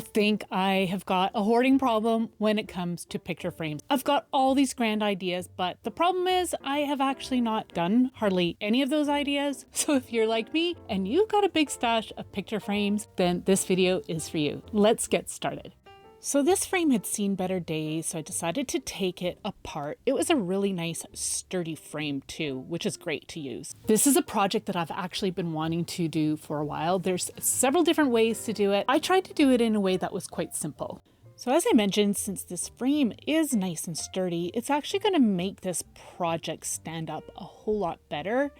think I have got a hoarding problem when it comes to picture frames. I've got all these grand ideas, but the problem is I have actually not done hardly any of those ideas. So if you're like me and you've got a big stash of picture frames, then this video is for you. Let's get started. So this frame had seen better days, so I decided to take it apart. It was a really nice sturdy frame too, which is great to use. This is a project that I've actually been wanting to do for a while. There's several different ways to do it. I tried to do it in a way that was quite simple. So as I mentioned, since this frame is nice and sturdy, it's actually going to make this project stand up a whole lot better.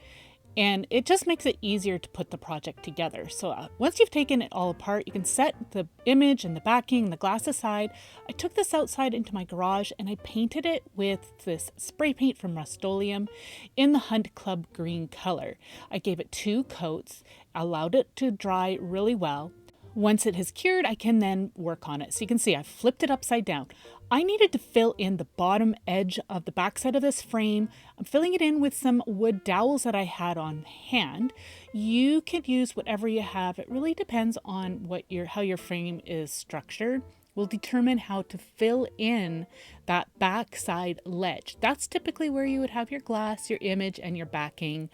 And it just makes it easier to put the project together. So once you've taken it all apart, you can set the image and the backing and the glass aside. I took this outside into my garage and I painted it with this spray paint from Rust-Oleum in the Hunt Club green color. I gave it 2 coats, allowed it to dry really well. Once it has cured, I can then work on it. So you can see I flipped it upside down. I needed to fill in the bottom edge of the backside of this frame. I'm filling it in with some wood dowels that I had on hand. You could use whatever you have. It really depends on how your frame is structured. Will determine how to fill in that backside ledge. That's typically where you would have your glass, your image, and your backing.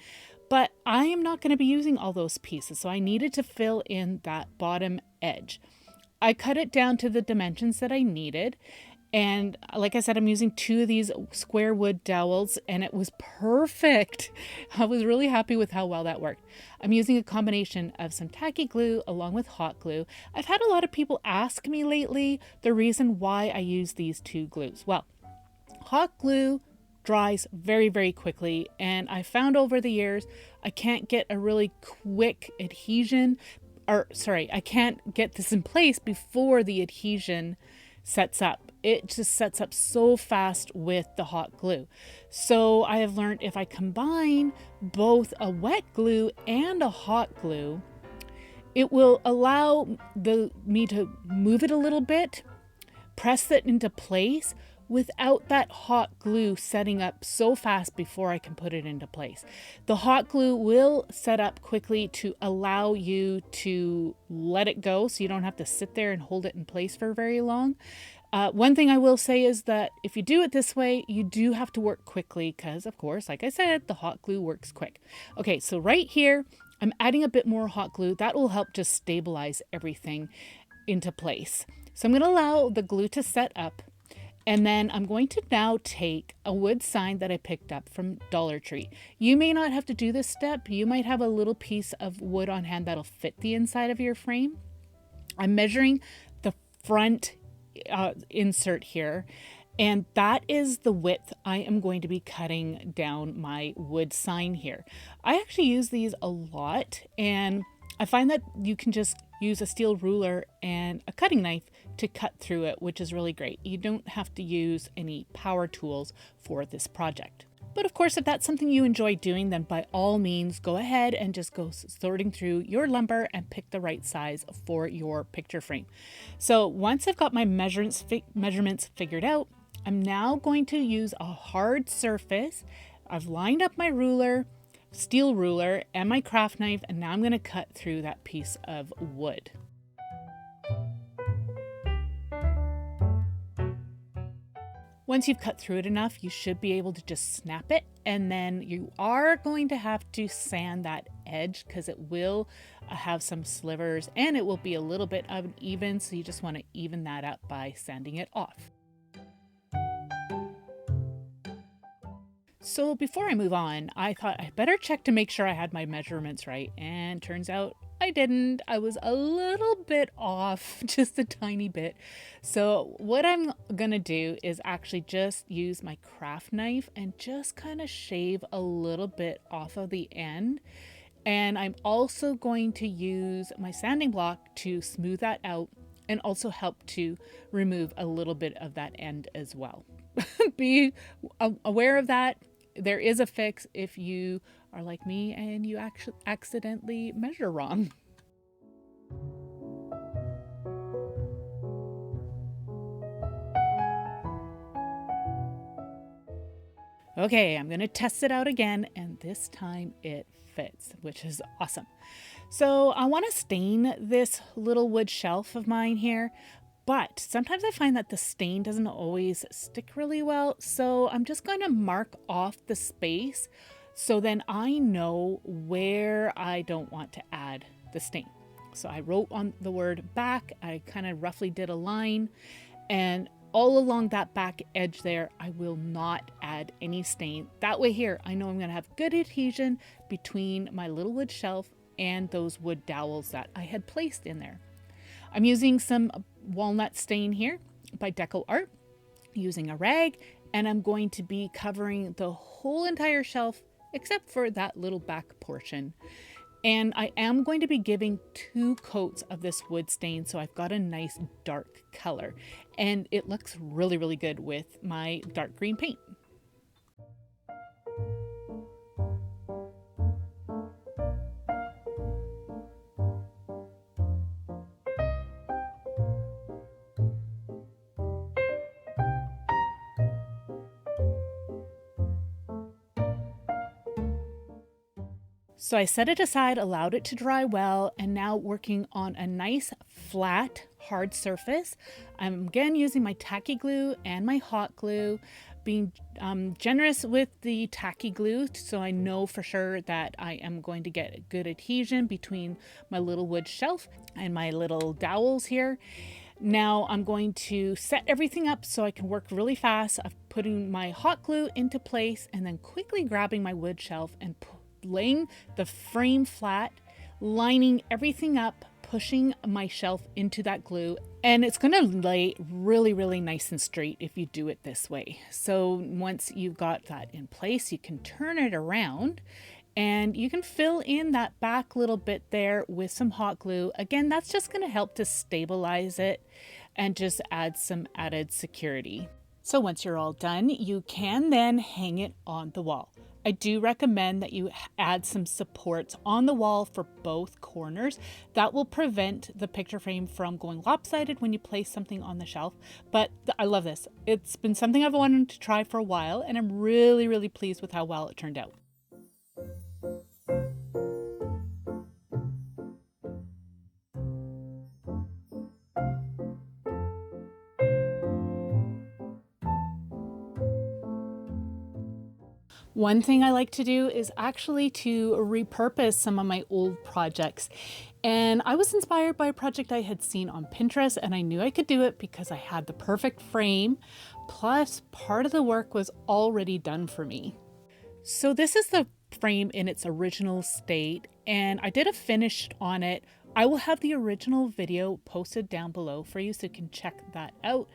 But I am not going to be using all those pieces, so I needed to fill in that bottom edge. I cut it down to the dimensions that I needed. And like I said, I'm using 2 of these square wood dowels and it was perfect. I was really happy with how well that worked. I'm using a combination of some tacky glue along with hot glue. I've had a lot of people ask me lately the reason why I use these 2 glues. Well, hot glue dries very, very quickly. And I found over the years, I can't get a really quick adhesion, I can't get this in place before the adhesion sets up. It just sets up so fast with the hot glue. So I have learned if I combine both a wet glue and a hot glue, it will allow me to move it a little bit, press it into place without that hot glue setting up so fast before I can put it into place. The hot glue will set up quickly to allow you to let it go so you don't have to sit there and hold it in place for very long. One thing I will say is that if you do it this way, you do have to work quickly because, of course, like I said, the hot glue works quick. Okay, so right here, I'm adding a bit more hot glue. That will help just stabilize everything into place. So I'm going to allow the glue to set up. And then I'm going to now take a wood sign that I picked up from Dollar Tree. You may not have to do this step. You might have a little piece of wood on hand that'll fit the inside of your frame. I'm measuring the front insert here, and that is the width I am going to be cutting down my wood sign here. I actually use these a lot, and I find that you can just use a steel ruler and a cutting knife to cut through it, which is really great. You don't have to use any power tools for this project. But of course, if that's something you enjoy doing, then by all means, go ahead and just go sorting through your lumber and pick the right size for your picture frame. So once I've got my measurements figured out, I'm now going to use a hard surface. I've lined up my ruler, steel ruler, and my craft knife, and now I'm going to cut through that piece of wood. Once you've cut through it enough, you should be able to just snap it, and then you are going to have to sand that edge because it will have some slivers and it will be a little bit uneven, so you just want to even that up by sanding it off. So before I move on, I thought I better check to make sure I had my measurements right, and turns out I didn't. I was a little bit off, just a tiny bit. So what I'm gonna do is actually just use my craft knife and just kind of shave a little bit off of the end. And I'm also going to use my sanding block to smooth that out and also help to remove a little bit of that end as well. Be aware of that. There is a fix if you are like me and you actually accidentally measure wrong. Okay, I'm going to test it out again, and this time it fits, which is awesome. So I want to stain this little wood shelf of mine here, but sometimes I find that the stain doesn't always stick really well. So I'm just going to mark off the space so then I know where I don't want to add the stain. So I wrote on the word back, I kind of roughly did a line, and all along that back edge there, I will not add any stain. That way here, I know I'm going to have good adhesion between my little wood shelf and those wood dowels that I had placed in there. I'm using some walnut stain here by DecoArt, using a rag, and I'm going to be covering the whole entire shelf except for that little back portion. And I am going to be giving 2 coats of this wood stain, so I've got a nice dark color. And it looks really, really good with my dark green paint. So I set it aside, allowed it to dry well, and now working on a nice flat hard surface. I'm again using my tacky glue and my hot glue, being generous with the tacky glue so I know for sure that I am going to get good adhesion between my little wood shelf and my little dowels here. Now I'm going to set everything up so I can work really fast of putting my hot glue into place and then quickly grabbing my wood shelf and laying the frame flat, lining everything up, pushing my shelf into that glue, and it's going to lay really, really nice and straight if you do it this way. So once you've got that in place, you can turn it around and you can fill in that back little bit there with some hot glue. Again, that's just going to help to stabilize it and just add some added security. So once you're all done, you can then hang it on the wall. I do recommend that you add some supports on the wall for both corners. That will prevent the picture frame from going lopsided when you place something on the shelf. But I love this. It's been something I've wanted to try for a while, and I'm really, really pleased with how well it turned out. One thing I like to do is actually to repurpose some of my old projects. And I was inspired by a project I had seen on Pinterest, and I knew I could do it because I had the perfect frame, plus part of the work was already done for me. So this is the frame in its original state, and I did a finish on it. I will have the original video posted down below for you so you can check that out.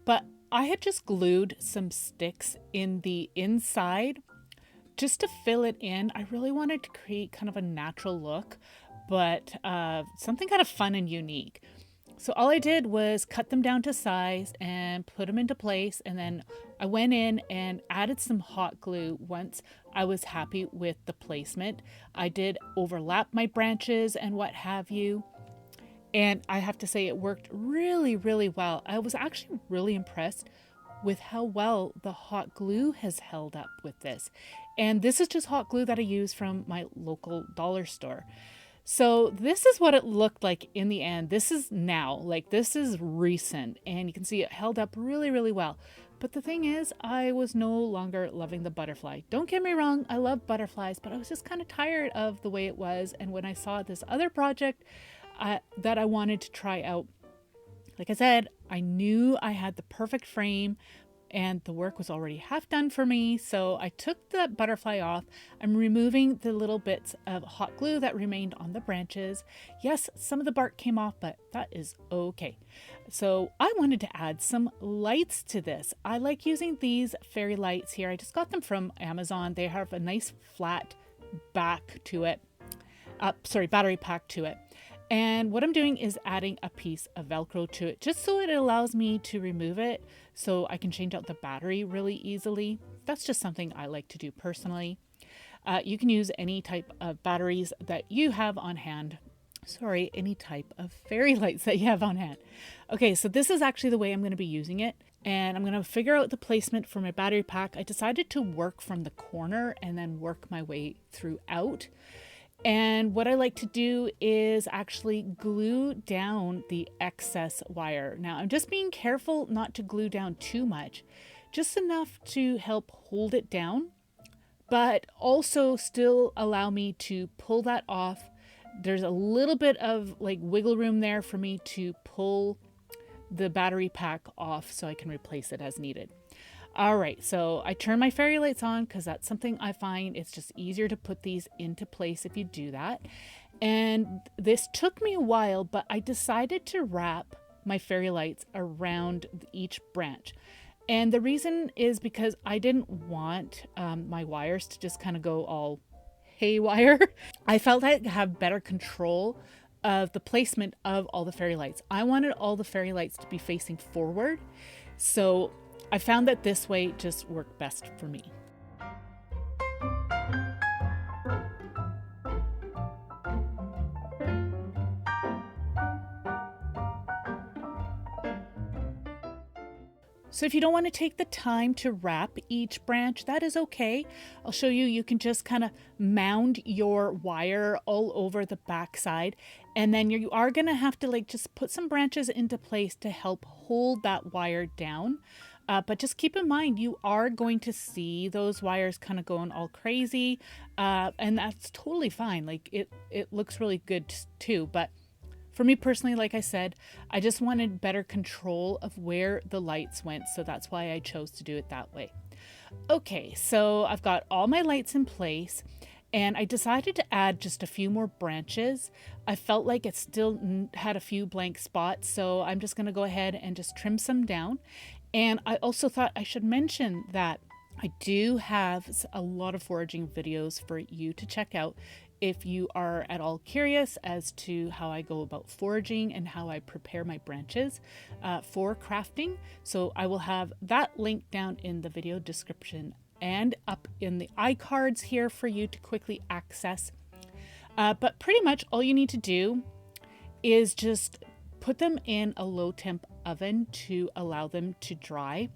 But I had just glued some sticks in the inside just to fill it in. I really wanted to create kind of a natural look, but something kind of fun and unique. So all I did was cut them down to size and put them into place. And then I went in and added some hot glue once I was happy with the placement. I did overlap my branches and what have you. And I have to say it worked really, really well. I was actually really impressed with how well the hot glue has held up with this. And this is just hot glue that I use from my local dollar store. So this is what it looked like in the end. This is now, like this is recent, and you can see it held up really, really well. But the thing is, I was no longer loving the butterfly. Don't get me wrong, I love butterflies, but I was just kind of tired of the way it was. And when I saw this other project that I wanted to try out, like I said, I knew I had the perfect frame and the work was already half done for me. So I took the butterfly off. I'm removing the little bits of hot glue that remained on the branches. Yes, some of the bark came off, but that is okay. So I wanted to add some lights to this. I like using these fairy lights here. I just got them from Amazon. They have a nice flat back to it. Battery pack to it. And what I'm doing is adding a piece of Velcro to it just so it allows me to remove it so I can change out the battery really easily. That's just something I like to do personally. You can use any type of batteries that you have on hand. Any type of fairy lights that you have on hand. Okay, so this is actually the way I'm going to be using it. And I'm going to figure out the placement for my battery pack. I decided to work from the corner and then work my way throughout. And what I like to do is actually glue down the excess wire. Now I'm just being careful not to glue down too much, just enough to help hold it down, but also still allow me to pull that off. There's a little bit of like wiggle room there for me to pull the battery pack off so I can replace it as needed. All right, so I turn my fairy lights on because that's something I find it's just easier to put these into place if you do that. And this took me a while, but I decided to wrap my fairy lights around each branch. And the reason is because I didn't want my wires to just kind of go all haywire. I felt I'd have better control of the placement of all the fairy lights. I wanted all the fairy lights to be facing forward. So I found that this way just worked best for me. So if you don't want to take the time to wrap each branch, that is okay. I'll show you, you can just kind of mound your wire all over the backside. And then you are going to have to like just put some branches into place to help hold that wire down. But just keep in mind, you are going to see those wires kind of going all crazy. And that's totally fine. Like it looks really good too. But for me personally, like I said, I just wanted better control of where the lights went. So that's why I chose to do it that way. Okay, so I've got all my lights in place and I decided to add just a few more branches. I felt like it still had a few blank spots. So I'm just going to go ahead and just trim some down. And I also thought I should mention that I do have a lot of foraging videos for you to check out if you are at all curious as to how I go about foraging and how I prepare my branches for crafting. So I will have that link down in the video description and up in the iCards here for you to quickly access. But pretty much all you need to do is just put them in a low temp oven to allow them to dry.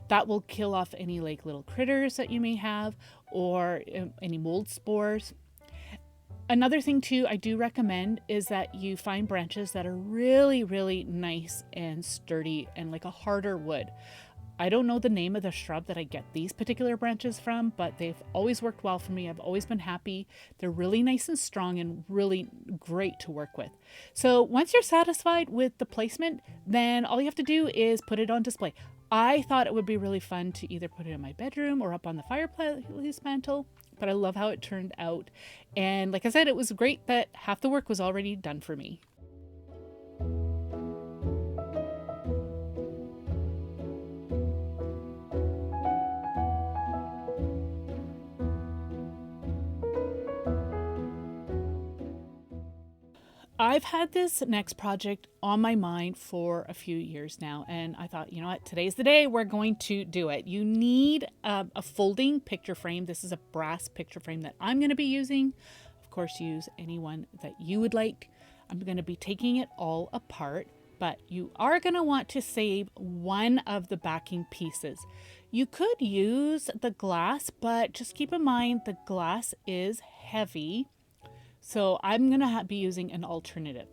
That will kill off any like little critters that you may have or any mold spores. Another thing too, I do recommend is that you find branches that are really, really nice and sturdy and like a harder wood. I don't know the name of the shrub that I get these particular branches from, but they've always worked well for me. I've always been happy. They're really nice and strong and really great to work with. So once you're satisfied with the placement, then all you have to do is put it on display. I thought it would be really fun to either put it in my bedroom or up on the fireplace mantle, but I love how it turned out. And like I said, it was great that half the work was already done for me. I've had this next project on my mind for a few years now, and I thought, you know what, today's the day we're going to do it. You need a folding picture frame. This is a brass picture frame that I'm going to be using. Of course, use any one that you would like. I'm going to be taking it all apart, but you are going to want to save one of the backing pieces. You could use the glass, but just keep in mind the glass is heavy. So I'm going to be using an alternative,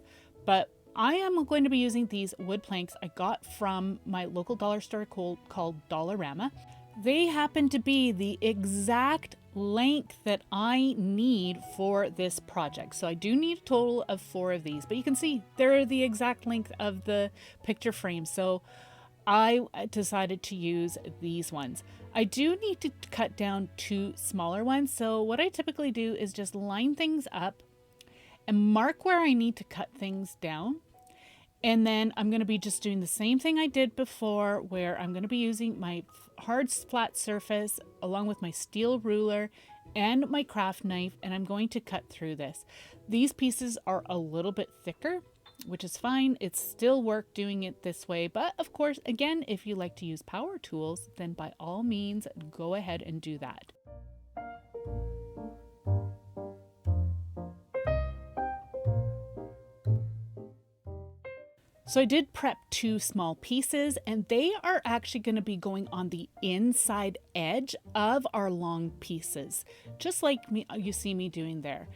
but I am going to be using these wood planks I got from my local dollar store called Dollarama. They happen to be the exact length that I need for this project. So I do need a total of 4 of these, but you can see they're the exact length of the picture frame. So I decided to use these ones. I do need to cut down 2 smaller ones. So what I typically do is just line things up and mark where I need to cut things down. And then I'm going to be just doing the same thing I did before, where I'm going to be using my hard flat surface along with my steel ruler and my craft knife, and I'm going to cut through this. These pieces are a little bit thicker, which is fine. It's still work doing it this way. But of course, again, if you like to use power tools, then by all means, go ahead and do that. So I did prep 2 small pieces, and they are actually going to be going on the inside edge of our long pieces, just like you see me doing there.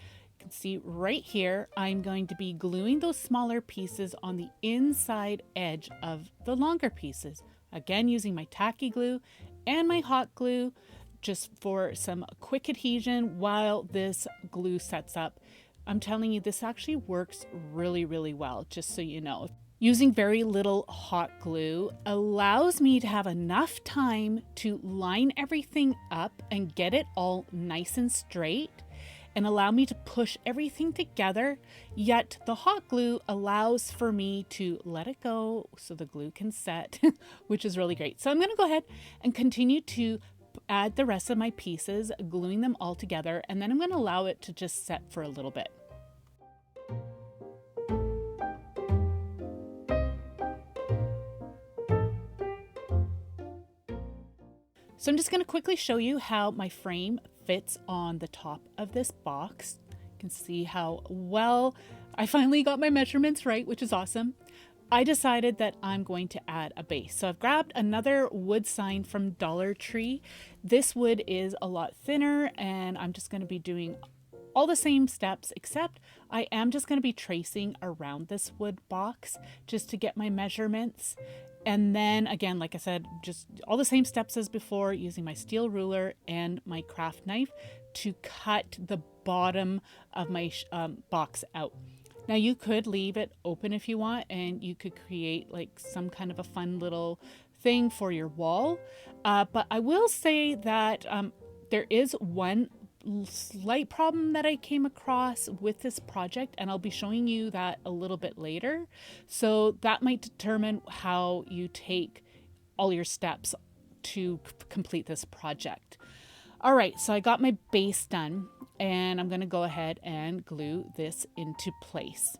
can see right here, I'm going to be gluing those smaller pieces on the inside edge of the longer pieces. Again, using my tacky glue and my hot glue just for some quick adhesion while this glue sets up. I'm telling you, this actually works really, really well, just so you know. Using very little hot glue allows me to have enough time to line everything up and get it all nice and straight and allow me to push everything together, yet the hot glue allows for me to let it go so the glue can set, which is really great. So I'm going to go ahead and continue to add the rest of my pieces, gluing them all together, and then I'm going to allow it to just set for a little bit. So I'm just going to quickly show you how my frame fits on the top of this box. You can see how well I finally got my measurements right, which is awesome. I decided that I'm going to add a base. So I've grabbed another wood sign from Dollar Tree. This wood is a lot thinner, and I'm just going to be doing all the same steps, except I am just going to be tracing around this wood box just to get my measurements. And then again, like I said, just all the same steps as before, using my steel ruler and my craft knife to cut the bottom of my box out. Now you could leave it open if you want, and you could create like some kind of a fun little thing for your wall. But I will say that there is one slight problem that I came across with this project, and I'll be showing you that a little bit later. So that might determine how you take all your steps to complete this project. All right, so I got my base done, and I'm going to go ahead and glue this into place.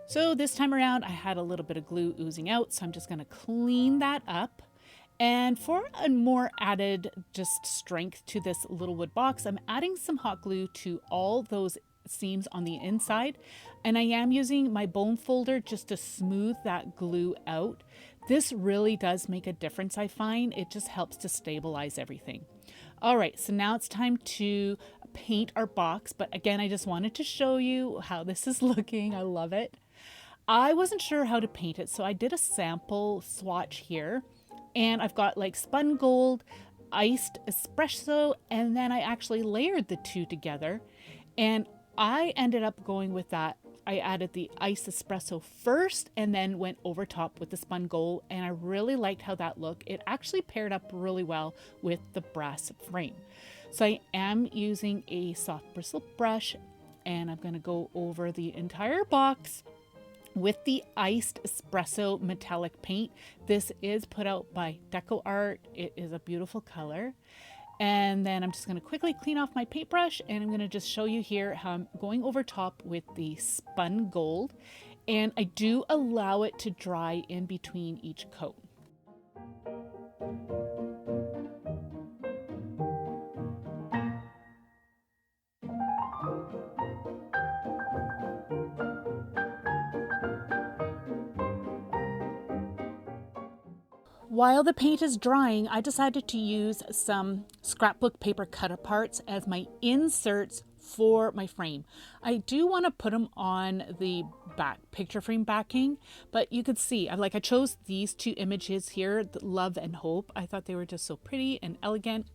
So this time around, I had a little bit of glue oozing out, so I'm just going to clean that up. And for a more added just strength to this little wood box, I'm adding some hot glue to all those seams on the inside. And I am using my bone folder just to smooth that glue out. This really does make a difference, I find. It just helps to stabilize everything. All right, so now it's time to paint our box. But again, I just wanted to show you how this is looking. I love it. I wasn't sure how to paint it, so I did a sample swatch here. And I've got like spun gold, iced espresso, and then I actually layered the two together. And I ended up going with that. I added the iced espresso first and then went over top with the spun gold, and I really liked how that looked. It actually paired up really well with the brass frame. So I am using a soft bristle brush, and I'm going to go over the entire box with the iced espresso metallic paint. This is put out by DecoArt. It is a beautiful color. And then I'm just going to quickly clean off my paintbrush, and I'm going to just show you here how I'm going over top with the spun gold. And I do allow it to dry in between each coat. While the paint is drying, I decided to use some scrapbook paper cut aparts as my inserts for my frame. I do want to put them on the back picture frame backing, but you could see I chose these two images here, Love and Hope. I thought they were just so pretty and elegant,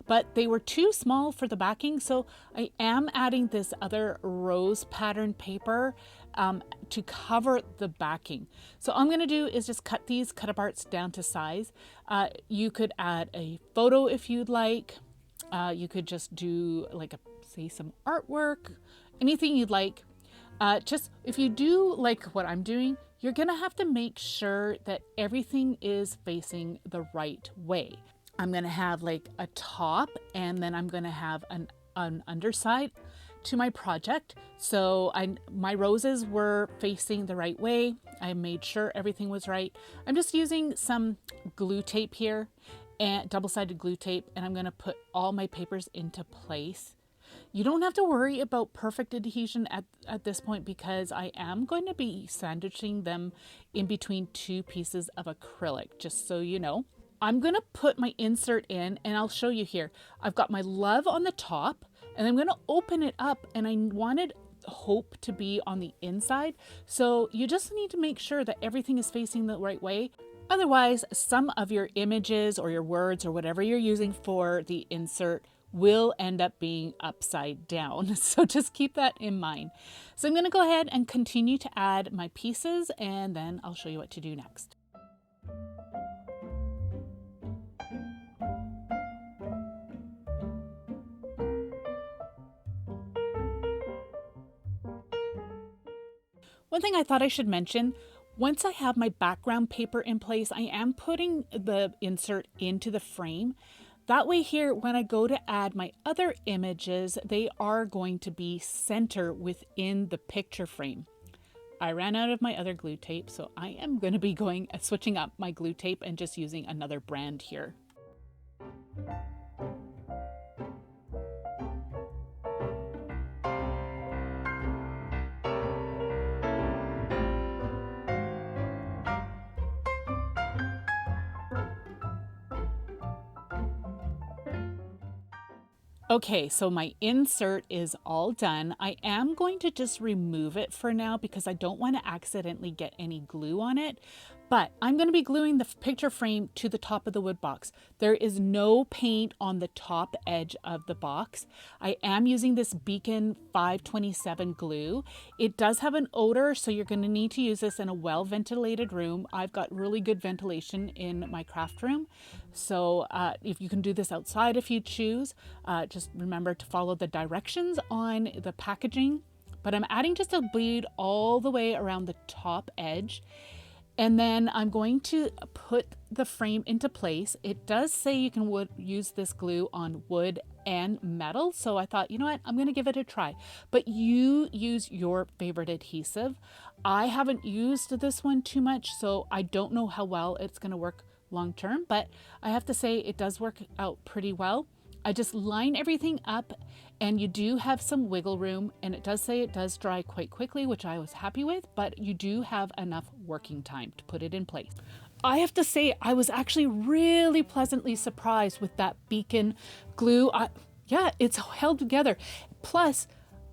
but they were too small for the backing, so I am adding this other rose pattern paper to cover the backing. So all I'm going to do is just cut these cut aparts down to size. You could add a photo if you'd like. You could just do say some artwork, anything you'd like. Just if you do like what I'm doing, you're going to have to make sure that everything is facing the right way. I'm going to have like a top, and then I'm going to have an underside to my project. So my roses were facing the right way. I made sure everything was right. I'm just using some glue tape here, and double-sided glue tape, and I'm going to put all my papers into place. You don't have to worry about perfect adhesion at this point because I am going to be sandwiching them in between two pieces of acrylic, just so you know. I'm going to put my insert in and I'll show you here. I've got my love on the top and I'm going to open it up, and I wanted hope to be on the inside. So you just need to make sure that everything is facing the right way. Otherwise, some of your images or your words or whatever you're using for the insert will end up being upside down. So just keep that in mind. So I'm going to go ahead and continue to add my pieces, and then I'll show you what to do next. One thing I thought I should mention, once I have my background paper in place, I am putting the insert into the frame. That way here, when I go to add my other images, they are going to be center within the picture frame. I ran out of my other glue tape, so I am going to be switching up my glue tape and just using another brand here. Okay, so my insert is all done. I am going to just remove it for now because I don't want to accidentally get any glue on it. But I'm going to be gluing the picture frame to the top of the wood box. There is no paint on the top edge of the box. I am using this Beacon 527 glue. It does have an odor, so you're going to need to use this in a well-ventilated room. I've got really good ventilation in my craft room. So if you can do this outside if you choose, just remember to follow the directions on the packaging. But I'm adding just a bead all the way around the top edge. And then I'm going to put the frame into place. It does say you can use this glue on wood and metal. So I thought, you know what, I'm going to give it a try. But you use your favorite adhesive. I haven't used this one too much, so I don't know how well it's going to work long term. But I have to say it does work out pretty well. I just line everything up, and you do have some wiggle room, and it does say it does dry quite quickly, which I was happy with, but you do have enough working time to put it in place. I have to say I was actually really pleasantly surprised with that Beacon glue. Yeah, it's held together. Plus,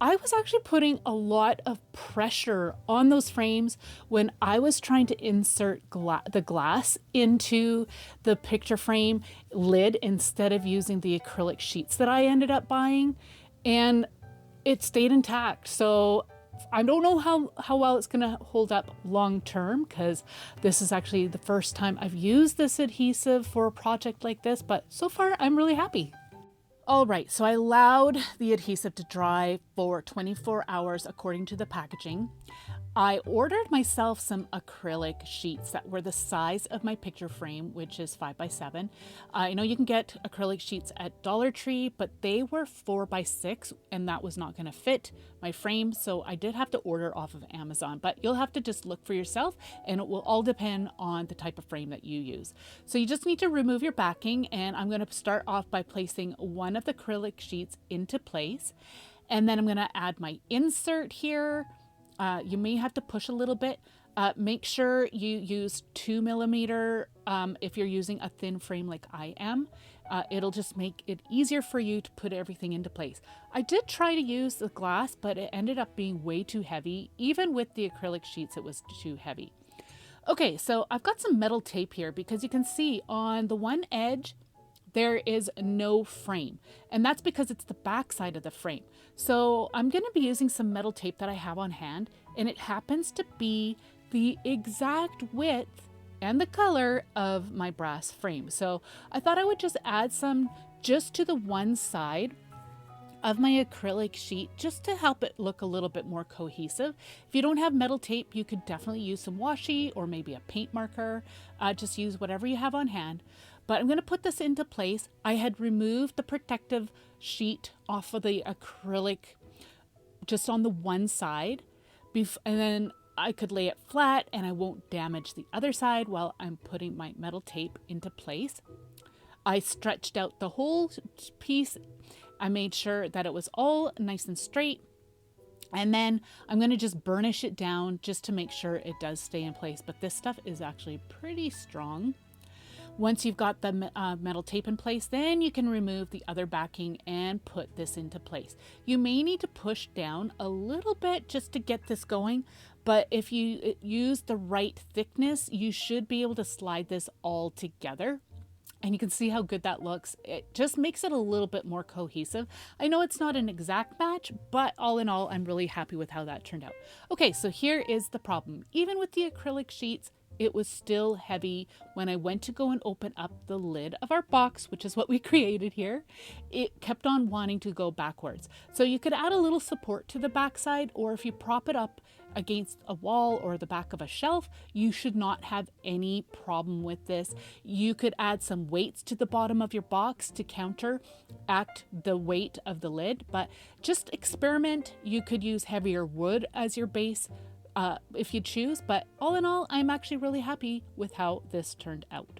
I was actually putting a lot of pressure on those frames when I was trying to insert the glass into the picture frame lid instead of using the acrylic sheets that I ended up buying, and it stayed intact. So I don't know how well it's going to hold up long term, because this is actually the first time I've used this adhesive for a project like this, but so far I'm really happy. All right, so I allowed the adhesive to dry for 24 hours according to the packaging. I ordered myself some acrylic sheets that were the size of my picture frame, which is 5x7. I know you can get acrylic sheets at Dollar Tree, but they were 4x6, and that was not going to fit my frame, so I did have to order off of Amazon. But you'll have to just look for yourself, and it will all depend on the type of frame that you use. So you just need to remove your backing, and I'm going to start off by placing one of the acrylic sheets into place, and then I'm going to add my insert here. You may have to push a little bit. Make sure you use 2mm if you're using a thin frame like I am. It'll just make it easier for you to put everything into place. I did try to use the glass, but it ended up being way too heavy. Even with the acrylic sheets, it was too heavy. Okay, so I've got some metal tape here because you can see on the one edge, there is no frame, and that's because it's the back side of the frame. So I'm going to be using some metal tape that I have on hand, and it happens to be the exact width and the color of my brass frame. So I thought I would just add some just to the one side of my acrylic sheet just to help it look a little bit more cohesive. If you don't have metal tape, you could definitely use some washi or maybe a paint marker. Just use whatever you have on hand. But I'm going to put this into place. I had removed the protective sheet off of the acrylic just on the one side, and then I could lay it flat and I won't damage the other side while I'm putting my metal tape into place. I stretched out the whole piece I made sure that it was all nice and straight. And then I'm going to just burnish it down just to make sure it does stay in place. But this stuff is actually pretty strong. Once you've got the metal tape in place, then you can remove the other backing and put this into place. You may need to push down a little bit just to get this going, but if you use the right thickness, you should be able to slide this all together. And you can see how good that looks. It just makes it a little bit more cohesive. I know it's not an exact match, but all in all, I'm really happy with how that turned out. Okay, so here is the problem. Even with the acrylic sheets, it was still heavy. When I went to go and open up the lid of our box, which is what we created here, it kept on wanting to go backwards. So you could add a little support to the backside, or if you prop it up against a wall or the back of a shelf, you should not have any problem with this. You could add some weights to the bottom of your box to counteract the weight of the lid, but just experiment. You could use heavier wood as your base if you choose, but all in all, I'm actually really happy with how this turned out.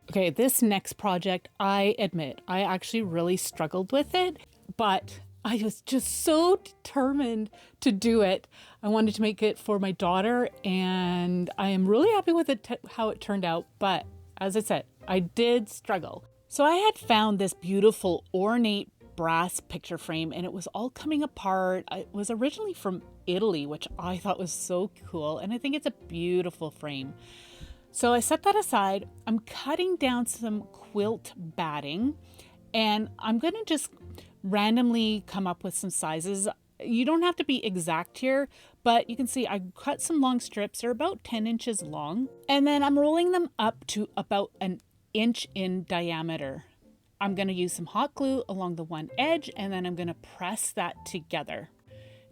Okay, this next project, I admit, I actually really struggled with it, but I was just so determined to do it. I wanted to make it for my daughter, and I am really happy with it, how it turned out, but as I said, I did struggle. So I had found this beautiful ornate brass picture frame, and it was all coming apart. It was originally from Italy, which I thought was so cool, and I think it's a beautiful frame. So I set that aside. I'm cutting down some quilt batting, and I'm going to just randomly come up with some sizes. You don't have to be exact here, but you can see I cut some long strips. They're about 10 inches long, and then I'm rolling them up to about an inch in diameter. I'm going to use some hot glue along the one edge, and then I'm going to press that together.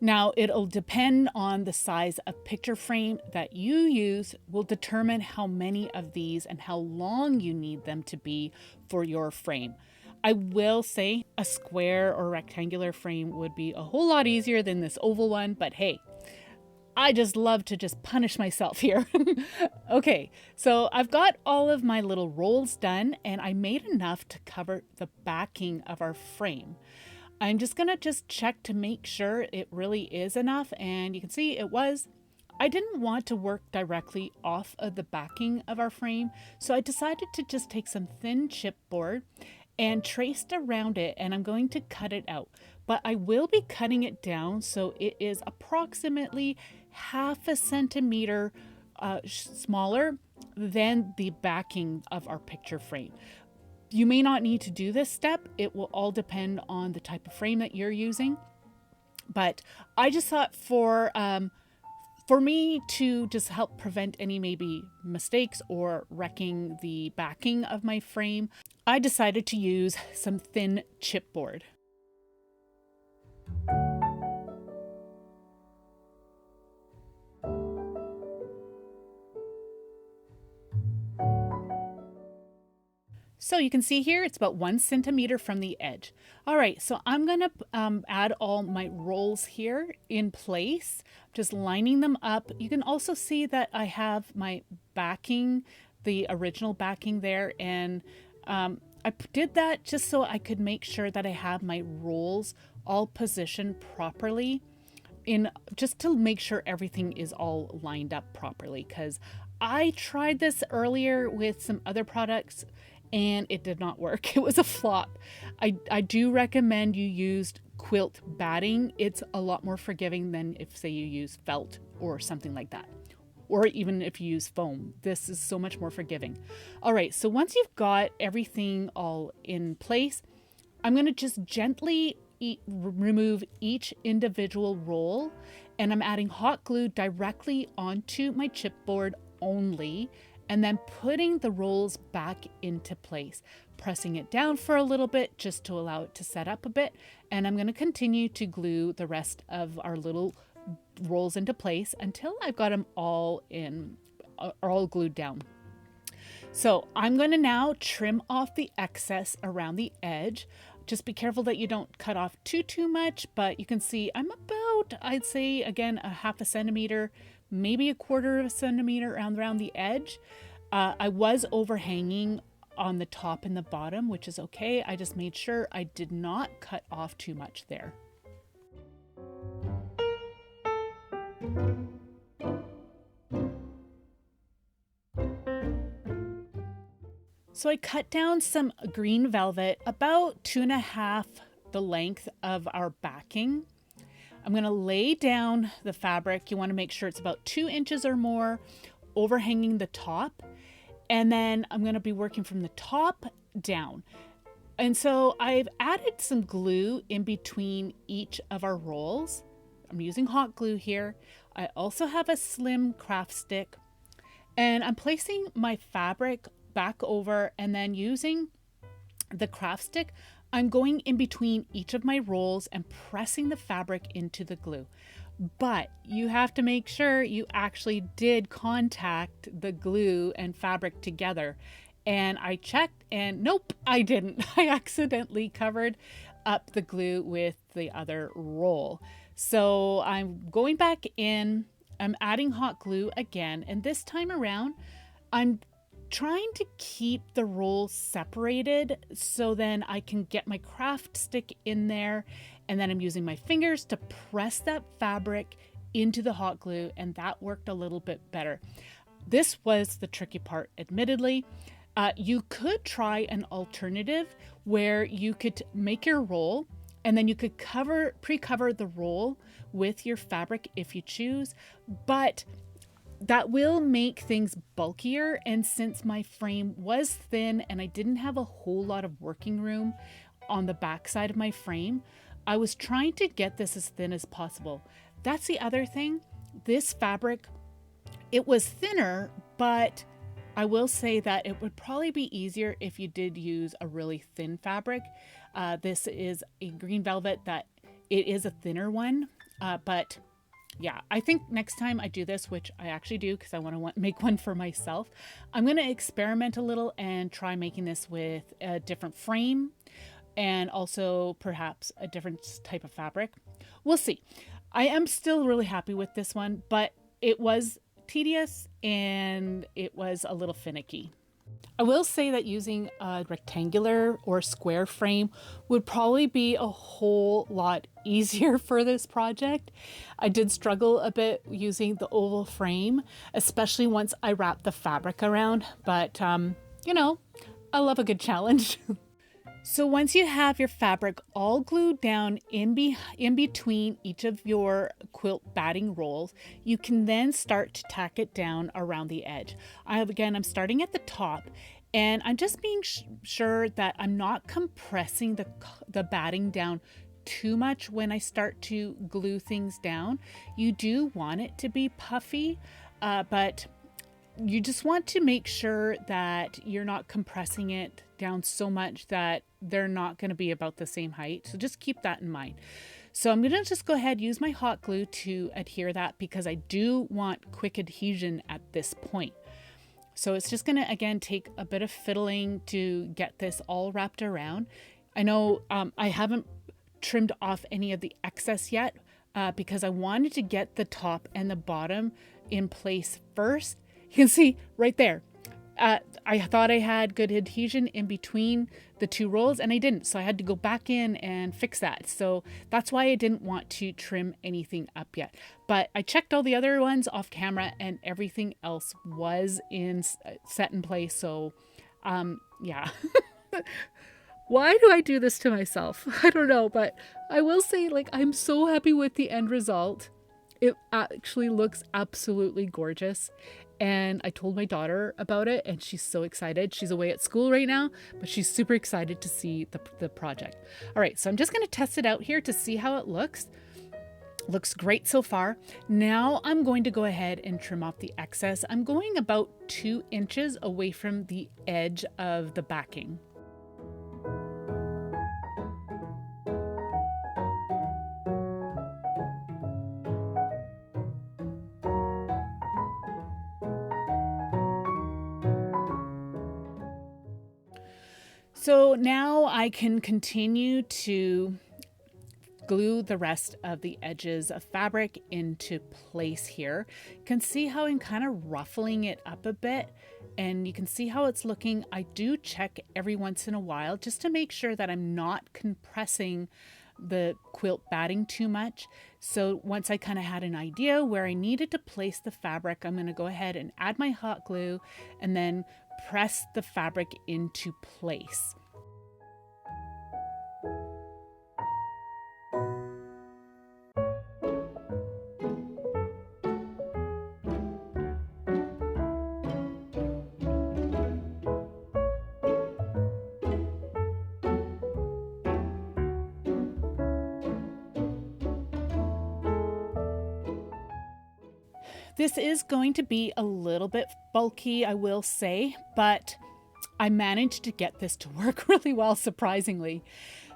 Now, it'll depend on the size of picture frame that you use will determine how many of these and how long you need them to be for your frame. I will say a square or rectangular frame would be a whole lot easier than this oval one, but hey, I just love to just punish myself here. Okay, so I've got all of my little rolls done, and I made enough to cover the backing of our frame. I'm just gonna check to make sure it really is enough, and you can see it was. I didn't want to work directly off of the backing of our frame, so I decided to just take some thin chipboard and traced around it, and I'm going to cut it out. But I will be cutting it down so it is approximately 1/2 centimeter smaller than the backing of our picture frame. You may not need to do this step. It will all depend on the type of frame that you're using. But I just thought for me to just help prevent any maybe mistakes or wrecking the backing of my frame, I decided to use some thin chipboard. So you can see here, it's about 1 centimeter from the edge. All right, so I'm gonna add all my rolls here in place, just lining them up. You can also see that I have my backing, the original backing there, and I did that just so I could make sure that I have my rolls all positioned properly, just to make sure everything is all lined up properly, because I tried this earlier with some other products and it did not work. It was a flop. I do recommend you used quilt batting. It's a lot more forgiving than if, say, you use felt or something like that. Or even if you use foam. This is so much more forgiving. All right, so once you've got everything all in place, I'm gonna just gently remove each individual roll, and I'm adding hot glue directly onto my chipboard only, and then putting the rolls back into place, pressing it down for a little bit just to allow it to set up a bit. And I'm going to continue to glue the rest of our little rolls into place until I've got them all glued down. So I'm going to now trim off the excess around the edge. Just be careful that you don't cut off too much, but you can see I'm about, I'd say again, 1/2 centimeter maybe a quarter of a centimeter around the edge. I was overhanging on the top and the bottom, which is okay. I just made sure I did not cut off too much there. So I cut down some green velvet, about 2.5 the length of our backing. I'm going to lay down the fabric. You want to make sure it's about 2 inches or more, overhanging the top. And then I'm going to be working from the top down. And so I've added some glue in between each of our rolls. I'm using hot glue here. I also have a slim craft stick. And I'm placing my fabric back over, and then using the craft stick, I'm going in between each of my rolls and pressing the fabric into the glue. But you have to make sure you actually did contact the glue and fabric together. And I checked, and nope, I didn't. I accidentally covered up the glue with the other roll. So I'm going back in, I'm adding hot glue again, and this time around, I'm trying to keep the rolls separated so then I can get my craft stick in there, and then I'm using my fingers to press that fabric into the hot glue, and that worked a little bit better. This was the tricky part, admittedly. You could try an alternative where you could make your roll and then you could pre-cover the roll with your fabric if you choose, but that will make things bulkier. And since my frame was thin and I didn't have a whole lot of working room on the back side of my frame, I was trying to get this as thin as possible. That's the other thing. This fabric, it was thinner, but I will say that it would probably be easier if you did use a really thin fabric. This is a green velvet that it is a thinner one, but yeah, I think next time I do this, which I actually do because I want to make one for myself, I'm going to experiment a little and try making this with a different frame and also perhaps a different type of fabric. We'll see. I am still really happy with this one, but it was tedious and it was a little finicky. I will say that using a rectangular or square frame would probably be a whole lot easier for this project. I did struggle a bit using the oval frame, especially once I wrapped the fabric around, but you know, I love a good challenge. So once you have your fabric all glued down in between each of your quilt batting rolls, you can then start to tack it down around the edge. I'm starting at the top, and I'm just being sure that I'm not compressing the batting down too much when I start to glue things down. You do want it to be puffy, but you just want to make sure that you're not compressing it down so much that they're not going to be about the same height. So just keep that in mind. So I'm going to just go ahead and use my hot glue to adhere that because I do want quick adhesion at this point. So it's just going to, again, take a bit of fiddling to get this all wrapped around. I know I haven't trimmed off any of the excess yet because I wanted to get the top and the bottom in place first. You can see right there. I thought I had good adhesion in between the two rolls and I didn't. So I had to go back in and fix that. So that's why I didn't want to trim anything up yet. But I checked all the other ones off camera and everything else was set in place. So yeah. Why do I do this to myself? I don't know, but I will say, like, I'm so happy with the end result. It actually looks absolutely gorgeous. And I told my daughter about it and she's so excited. She's away at school right now, but she's super excited to see the project. All right, so I'm just going to test it out here to see how it looks. Looks great so far. Now I'm going to go ahead and trim off the excess. I'm going about 2 inches away from the edge of the backing. So now I can continue to glue the rest of the edges of fabric into place here. You can see how I'm kind of ruffling it up a bit, and you can see how it's looking. I do check every once in a while just to make sure that I'm not compressing the quilt batting too much. So once I kind of had an idea where I needed to place the fabric, I'm going to go ahead and add my hot glue and then press the fabric into place. This is going to be a little bit bulky, I will say, but I managed to get this to work really well, surprisingly.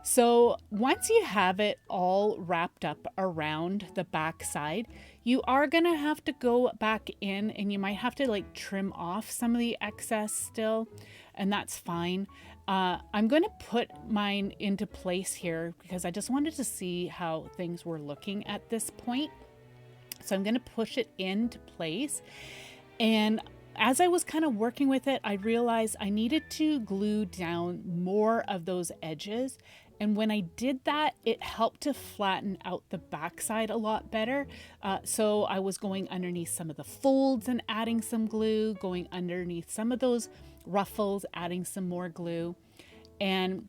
So once you have it all wrapped up around the back side, you are going to have to go back in and you might have to like trim off some of the excess still, and that's fine. I'm going to put mine into place here because I just wanted to see how things were looking at this point. So I'm going to push it into place, and as I was kind of working with it, I realized I needed to glue down more of those edges. And when I did that, it helped to flatten out the backside a lot better. So I was going underneath some of the folds and adding some glue, going underneath some of those ruffles, adding some more glue. And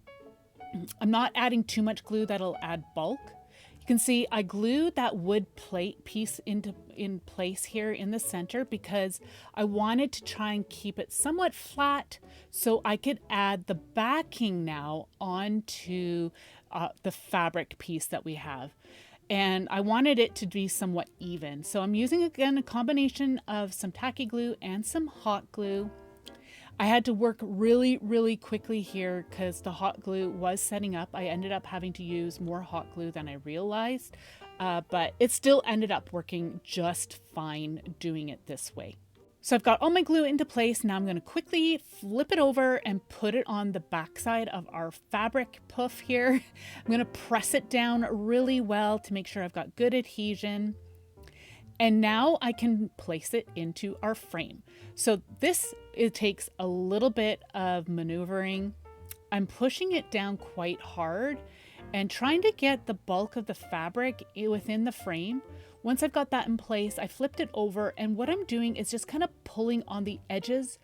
I'm not adding too much glue that'll add bulk. You can see I glued that wood plate piece in place here in the center because I wanted to try and keep it somewhat flat so I could add the backing now onto the fabric piece that we have. And I wanted it to be somewhat even. So I'm using, again, a combination of some tacky glue and some hot glue. I had to work really, really quickly here because the hot glue was setting up. I ended up having to use more hot glue than I realized, but it still ended up working just fine doing it this way. So I've got all my glue into place. Now I'm going to quickly flip it over and put it on the backside of our fabric puff here. I'm going to press it down really well to make sure I've got good adhesion. And now I can place it into our frame. So it takes a little bit of maneuvering. I'm pushing it down quite hard and trying to get the bulk of the fabric within the frame. Once I've got that in place, I flipped it over, and what I'm doing is just kind of pulling on the edges.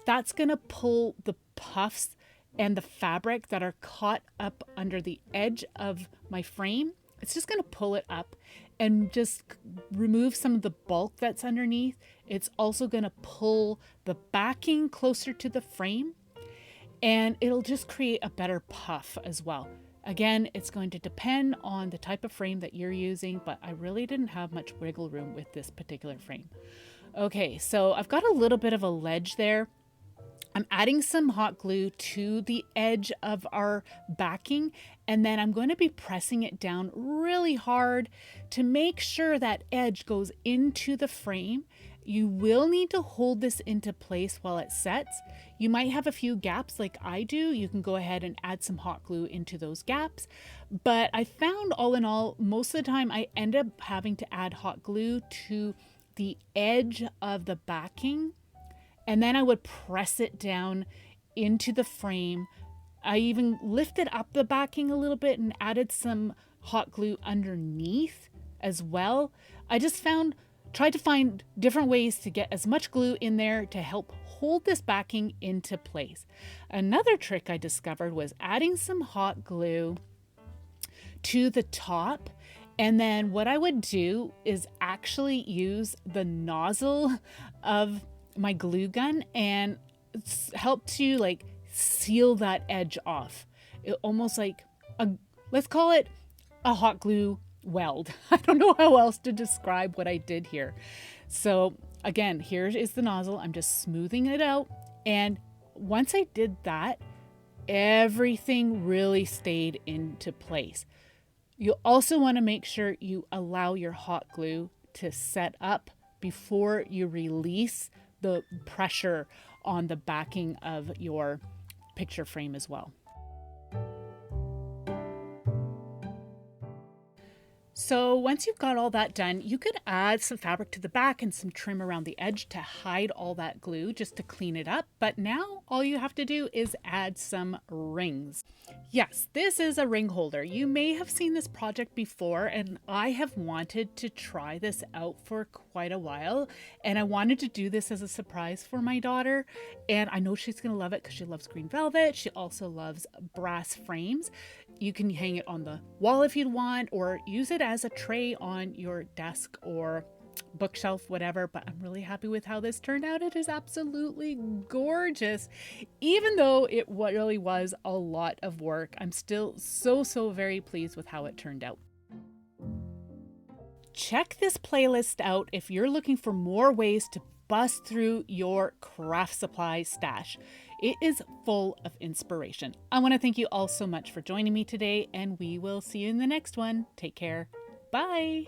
That's gonna pull the puffs and the fabric that are caught up under the edge of my frame. It's just gonna pull it up and just remove some of the bulk that's underneath. It's also going to pull the backing closer to the frame, and it'll just create a better puff as well. Again, it's going to depend on the type of frame that you're using, but I really didn't have much wiggle room with this particular frame. Okay, so I've got a little bit of a ledge there. I'm adding some hot glue to the edge of our backing, and then I'm going to be pressing it down really hard to make sure that edge goes into the frame. You will need to hold this into place while it sets. You might have a few gaps like I do. You can go ahead and add some hot glue into those gaps. But I found all in all, most of the time I end up having to add hot glue to the edge of the backing. And then I would press it down into the frame. I even lifted up the backing a little bit and added some hot glue underneath as well. I just tried to find different ways to get as much glue in there to help hold this backing into place. Another trick I discovered was adding some hot glue to the top. And then what I would do is actually use the nozzle of my glue gun and help to like seal that edge off. It almost like let's call it a hot glue weld. I don't know how else to describe what I did here. So again, here is the nozzle. I'm just smoothing it out. And once I did that, everything really stayed into place. You also want to make sure you allow your hot glue to set up before you release the pressure on the backing of your picture frame as well. So once you've got all that done, you could add some fabric to the back and some trim around the edge to hide all that glue, just to clean it up. But now all you have to do is add some rings. Yes, this is a ring holder. You may have seen this project before, and I have wanted to try this out for quite a while. And I wanted to do this as a surprise for my daughter. And I know she's gonna love it because she loves green velvet. She also loves brass frames. You can hang it on the wall if you'd want, or use it as a tray on your desk or bookshelf, whatever. But I'm really happy with how this turned out. It is absolutely gorgeous. Even though it really was a lot of work, I'm still so very pleased with how it turned out. Check this playlist out if you're looking for more ways to bust through your craft supply stash. It is full of inspiration. I want to thank you all so much for joining me today, and we will see you in the next one. Take care. Bye.